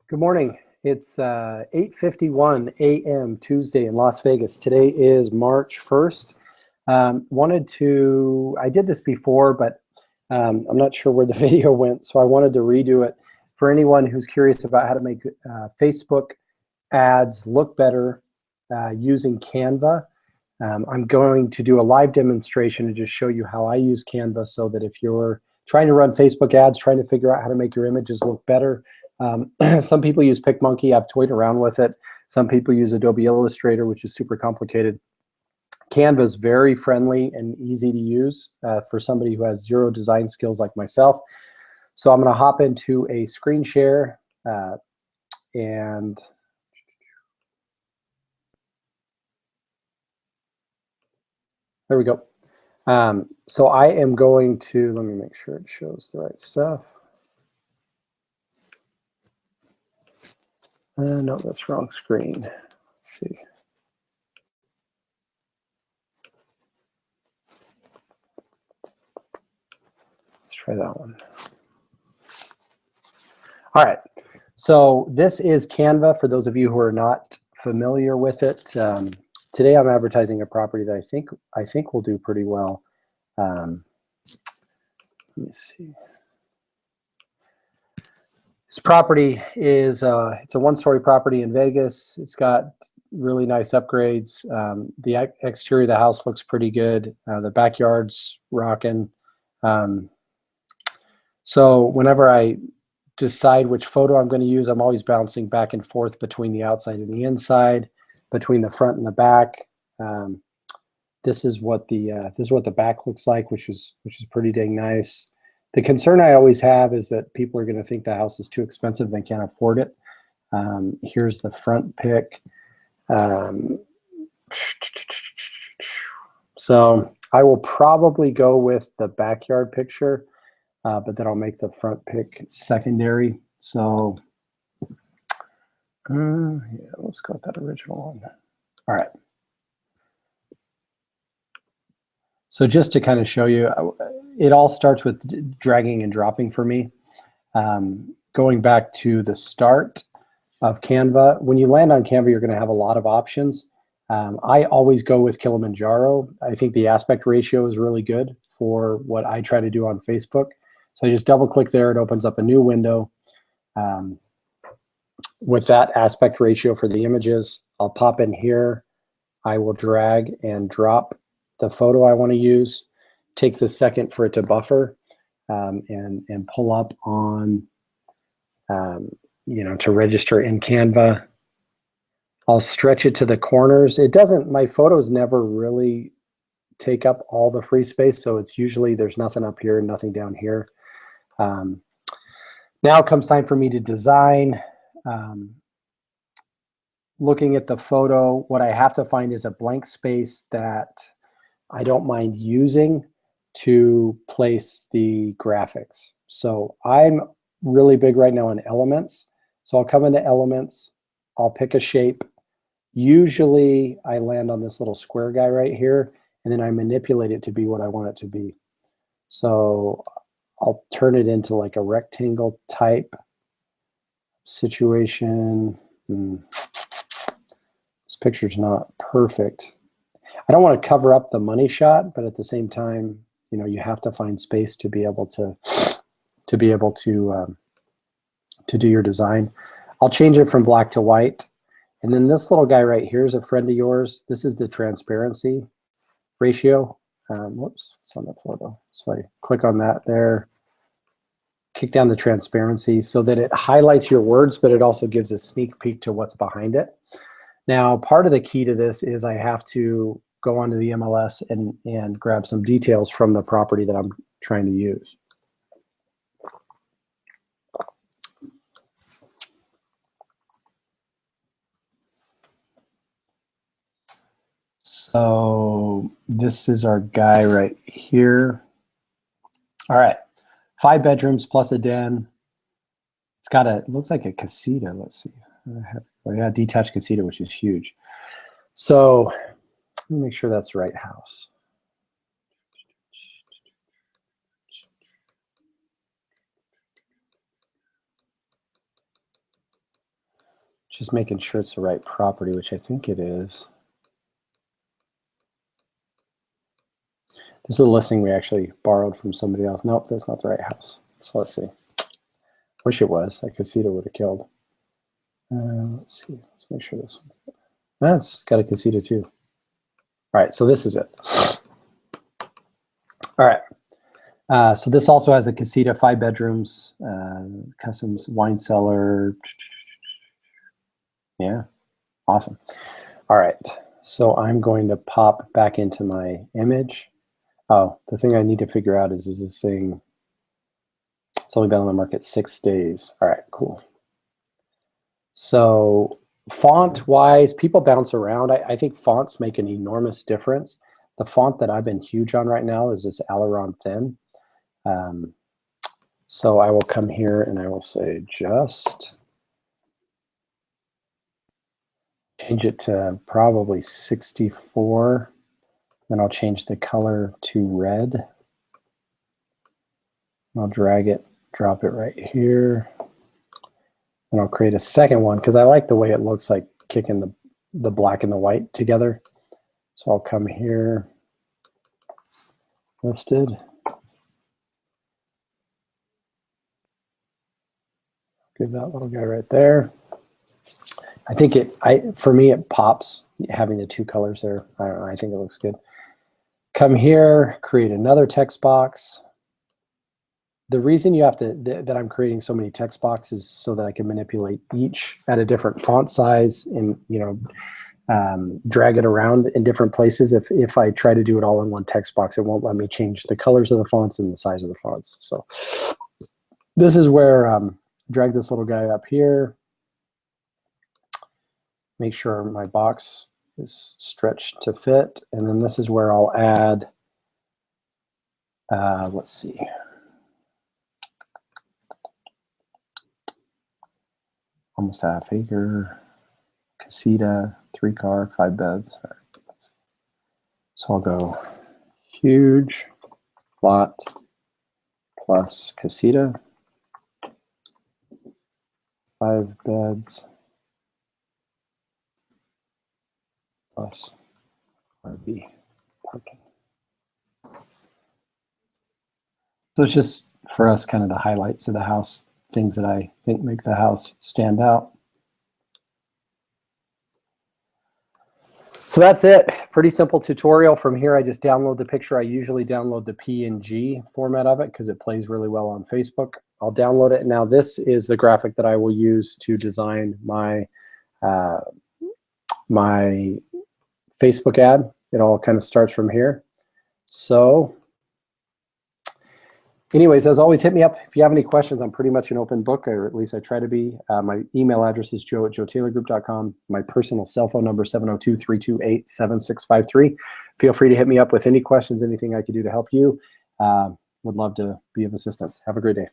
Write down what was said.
Good morning. It's 8:51 a.m. Tuesday in Las Vegas. Today is March 1st. I did this before, but I'm not sure where the video went, so I wanted to redo it. For anyone who's curious about how to make Facebook ads look better using Canva, I'm going to do a live demonstration to just show you how I use Canva so that if you're trying to run Facebook ads, trying to figure out how to make your images look better. Some people use PicMonkey. I've toyed around with it. Some people use Adobe Illustrator, which is super complicated. Canva is very friendly and easy to use for somebody who has zero design skills like myself. So I'm going to hop into a screen share and there we go. So I am going to, let me make sure it shows the right stuff. No, that's wrong screen. Let's see. Let's try that one. All right. So this is Canva for those of you who are not familiar with it. Today I'm advertising a property that I think will do pretty well. Let me see. This property is it's a one-story property in Vegas. It's got really nice upgrades. The exterior of the house looks pretty good. The backyard's rocking. So whenever I decide which photo I'm going to use, I'm always bouncing back and forth between the outside and the inside, between the front and the back. This is what the back looks like, which is pretty dang nice. The concern I always have is that people are going to think the house is too expensive, they can't afford it. Here's the front pic. So I will probably go with the backyard picture, but then I'll make the front pic secondary. So yeah, let's go with that original one. All right. So just to kind of show you, it all starts with dragging and dropping for me. Going back to the start of Canva, when you land on Canva, you're going to have a lot of options. I always go with Kilimanjaro. I think the aspect ratio is really good for what I try to do on Facebook. So I just double click there, it opens up a new window with that aspect ratio for the images. I'll pop in here. I will drag and drop the photo I want to use. Takes a second for it to buffer and pull up on, to register in Canva. I'll stretch it to the corners. It doesn't, my photos never really take up all the free space, so it's usually there's nothing up here and nothing down here. Now comes time for me to design. Looking at the photo, what I have to find is a blank space that I don't mind using to place the graphics. So I'm really big right now on elements. So I'll come into elements, I'll pick a shape. Usually I land on this little square guy right here, and then I manipulate it to be what I want it to be. So I'll turn it into like a rectangle type situation. This picture's not perfect. I don't want to cover up the money shot, but at the same time, you have to find space to be able to do your design. I'll change it from black to white. And then this little guy right here is a friend of yours. This is the transparency ratio. Whoops, it's on the photo. So I click on that there, kick down the transparency so that it highlights your words, but it also gives a sneak peek to what's behind it. Now, part of the key to this is I have to go onto the MLS and grab some details from the property that I'm trying to use. So this is our guy right here. All right, 5 bedrooms plus a den. It's got it looks like a casita. Let's see. Oh yeah, detached casita, which is huge. So let me make sure that's the right house. Just making sure it's the right property, which I think it is. This is a listing we actually borrowed from somebody else. Nope, that's not the right house. So let's see. Wish it was. That casita would have killed. Let's see. Let's make sure this one. That's got a casita too. All right, so this is it. All right. So this also has a casita, 5 bedrooms, customs, wine cellar. Yeah, awesome. All right, so I'm going to pop back into my image. Oh, the thing I need to figure out is this thing, it's only been on the market 6 days. All right, cool. So font-wise, people bounce around. I think fonts make an enormous difference. The font that I've been huge on right now is this Aileron Thin. So I will come here and I will say just change it to probably 64. Then I'll change the color to red. I'll drag it, drop it right here. And I'll create a second one because I like the way it looks like kicking the black and the white together. So I'll come here, listed. Give that little guy right there. I think for me, it pops having the 2 colors there. I don't know, I think it looks good. Come here, create another text box. The reason you have to, that I'm creating so many text boxes so that I can manipulate each at a different font size and, you know, drag it around in different places. If I try to do it all in one text box, it won't let me change the colors of the fonts and the size of the fonts. So this is where, drag this little guy up here. Make sure my box is stretched to fit. And then this is where I'll add, let's see. Almost half acre, casita, 3-car, 5 beds. So I'll go huge lot plus casita, 5 beds plus RV parking. So it's just for us kind of the highlights of the house, things that I think make the house stand out. So that's it. Pretty simple tutorial. From here, I just download the picture. I usually download the PNG format of it because it plays really well on Facebook. I'll download it. Now this is the graphic that I will use to design my my Facebook ad. It all kind of starts from here. So anyways, as always, hit me up if you have any questions. I'm pretty much an open book, or at least I try to be. My email address is joe@joetaylorgroup.com. My personal cell phone number, 702-328-7653. Feel free to hit me up with any questions, anything I could do to help you. Would love to be of assistance. Have a great day.